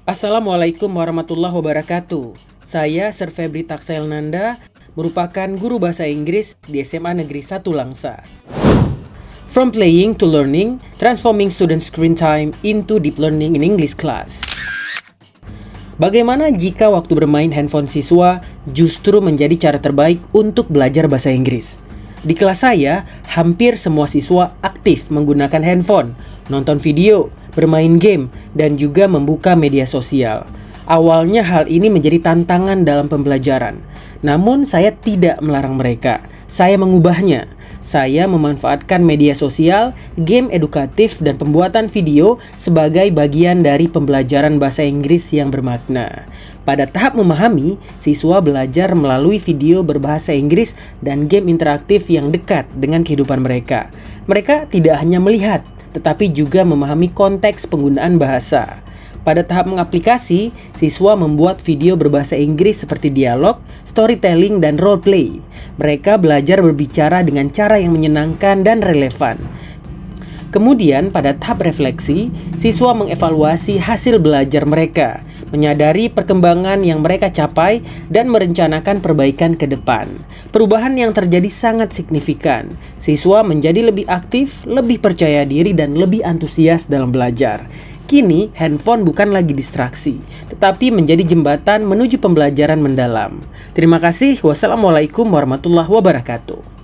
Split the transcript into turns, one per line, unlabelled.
Assalamualaikum warahmatullahi wabarakatuh. Saya Sir Febri Taksailnanda, merupakan guru bahasa Inggris di SMA Negeri 1 Langsa. From playing to learning, transforming student screen time into deep learning in English class. Bagaimana jika waktu bermain handphone siswa justru menjadi cara terbaik untuk belajar bahasa Inggris? Di kelas saya, hampir semua siswa aktif menggunakan handphone, nonton video, bermain game, dan juga membuka media sosial. Awalnya hal ini menjadi tantangan dalam pembelajaran. Namun saya tidak melarang mereka. Saya mengubahnya. Saya memanfaatkan media sosial, game edukatif, dan pembuatan video sebagai bagian dari pembelajaran bahasa Inggris yang bermakna. Pada tahap memahami, siswa belajar melalui video berbahasa Inggris dan game interaktif yang dekat dengan kehidupan mereka. Mereka tidak hanya melihat, tetapi juga memahami konteks penggunaan bahasa. Pada tahap mengaplikasi, siswa membuat video berbahasa Inggris seperti dialog, storytelling, dan role play. Mereka belajar berbicara dengan cara yang menyenangkan dan relevan. Kemudian pada tahap refleksi, siswa mengevaluasi hasil belajar mereka, menyadari perkembangan yang mereka capai, dan merencanakan perbaikan ke depan. Perubahan yang terjadi sangat signifikan. Siswa menjadi lebih aktif, lebih percaya diri, dan lebih antusias dalam belajar. Kini, handphone bukan lagi distraksi, tetapi menjadi jembatan menuju pembelajaran mendalam. Terima kasih. Wassalamualaikum warahmatullahi wabarakatuh.